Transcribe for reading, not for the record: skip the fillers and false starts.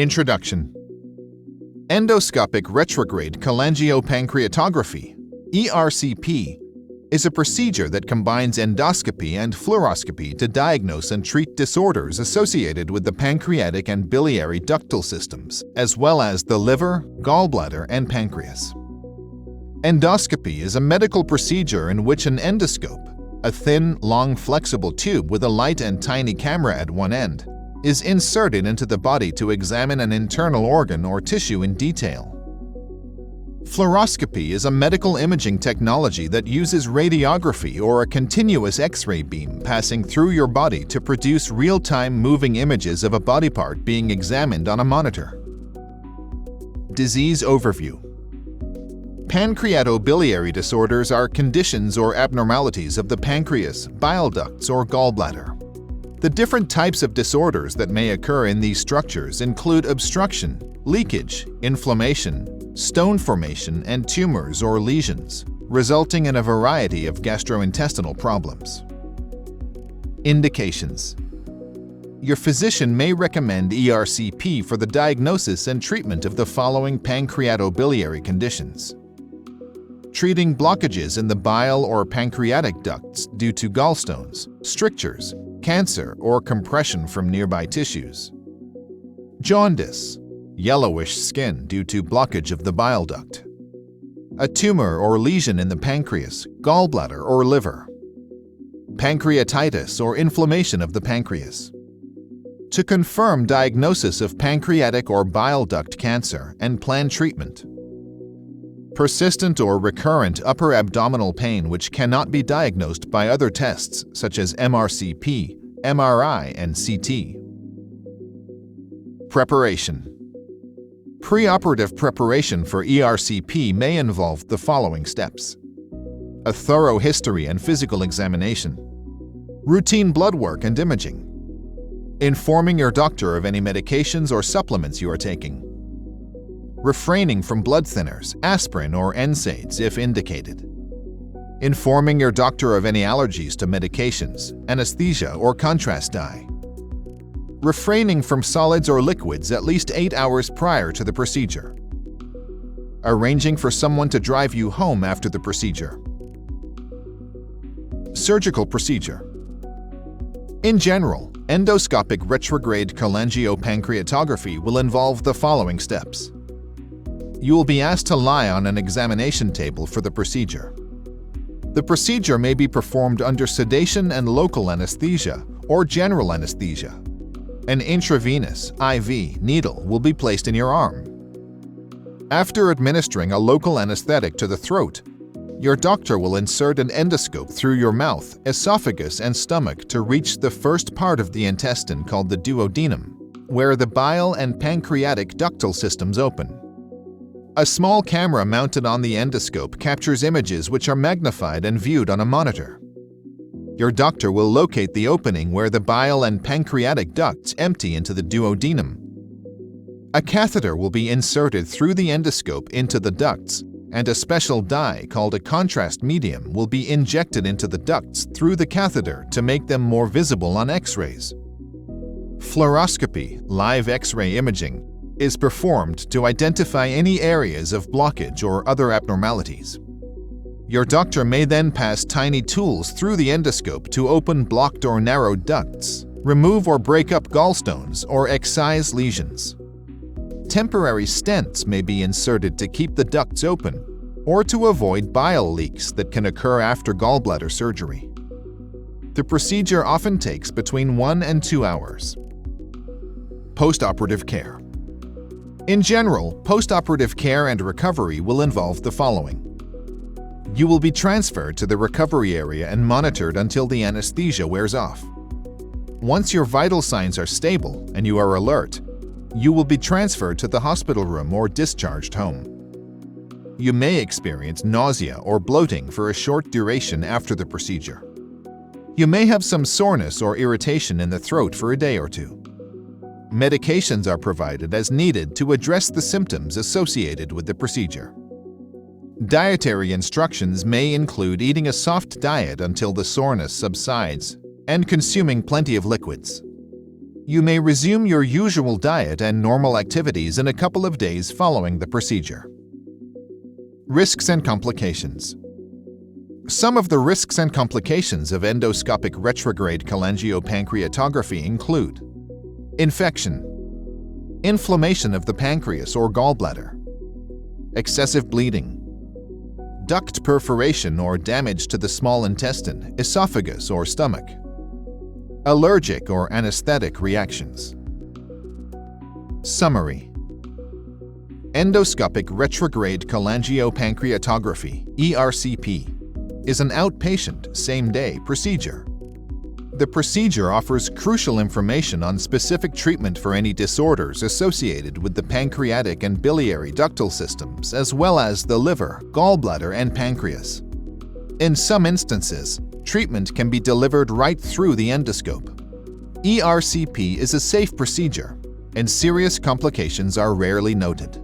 Introduction. Endoscopic Retrograde Cholangiopancreatography, ERCP, is a procedure that combines endoscopy and fluoroscopy to diagnose and treat disorders associated with the pancreatic and biliary ductal systems, as well as the liver, gallbladder, and pancreas. Endoscopy is a medical procedure in which an endoscope, a thin, long, flexible tube with a light and tiny camera at one end, is inserted into the body to examine an internal organ or tissue in detail. Fluoroscopy is a medical imaging technology that uses radiography or a continuous X-ray beam passing through your body to produce real-time moving images of a body part being examined on a monitor. Disease overview. Pancreatobiliary disorders are conditions or abnormalities of the pancreas, bile ducts, or gallbladder. The different types of disorders that may occur in these structures include obstruction, leakage, inflammation, stone formation, and tumors or lesions, resulting in a variety of gastrointestinal problems. Indications. Your physician may recommend ERCP for the diagnosis and treatment of the following pancreatobiliary conditions: treating blockages in the bile or pancreatic ducts due to gallstones, strictures, cancer, or compression from nearby tissues; jaundice, yellowish skin due to blockage of the bile duct; a tumor or lesion in the pancreas, gallbladder, or liver; pancreatitis or inflammation of the pancreas. To confirm diagnosis of pancreatic or bile duct cancer and plan treatment. Persistent or recurrent upper abdominal pain which cannot be diagnosed by other tests such as ERCP, MRI, and CT. Preparation. Preoperative preparation for ERCP may involve the following steps: a thorough history and physical examination, routine blood work and imaging, informing your doctor of any medications or supplements you are taking, refraining from blood thinners, aspirin, or NSAIDs if indicated, informing your doctor of any allergies to medications, anesthesia, or contrast dye, refraining from solids or liquids at least 8 hours prior to the procedure, arranging for someone to drive you home after the procedure. Surgical procedure. In general, endoscopic retrograde cholangiopancreatography will involve the following steps. You will be asked to lie on an examination table for the procedure. The procedure may be performed under sedation and local anesthesia or general anesthesia. An intravenous IV needle will be placed in your arm. After administering a local anesthetic to the throat, your doctor will insert an endoscope through your mouth, esophagus, and stomach to reach the first part of the intestine called the duodenum, where the bile and pancreatic ductal systems open. A small camera mounted on the endoscope captures images which are magnified and viewed on a monitor. Your doctor will locate the opening where the bile and pancreatic ducts empty into the duodenum. A catheter will be inserted through the endoscope into the ducts, and a special dye called a contrast medium will be injected into the ducts through the catheter to make them more visible on X-rays. Fluoroscopy, live X-ray imaging, is performed to identify any areas of blockage or other abnormalities. Your doctor may then pass tiny tools through the endoscope to open blocked or narrowed ducts, remove or break up gallstones, or excise lesions. Temporary stents may be inserted to keep the ducts open or to avoid bile leaks that can occur after gallbladder surgery. The procedure often takes between 1 and 2 hours. Postoperative care. In general, postoperative care and recovery will involve the following. You will be transferred to the recovery area and monitored until the anesthesia wears off. Once your vital signs are stable and you are alert, you will be transferred to the hospital room or discharged home. You may experience nausea or bloating for a short duration after the procedure. You may have some soreness or irritation in the throat for a day or two. Medications are provided as needed to address the symptoms associated with the procedure. Dietary instructions may include eating a soft diet until the soreness subsides and consuming plenty of liquids. You may resume your usual diet and normal activities in a couple of days following the procedure. Risks and complications. Some of the risks and complications of endoscopic retrograde cholangiopancreatography include infection, inflammation of the pancreas or gallbladder, excessive bleeding, duct perforation or damage to the small intestine, esophagus, or stomach, allergic or anesthetic reactions. Summary: Endoscopic retrograde cholangiopancreatography (ERCP) is an outpatient, same-day procedure. The procedure offers crucial information on specific treatment for any disorders associated with the pancreatic and biliary ductal systems, as well as the liver, gallbladder, and pancreas. In some instances, treatment can be delivered right through the endoscope. ERCP is a safe procedure, and serious complications are rarely noted.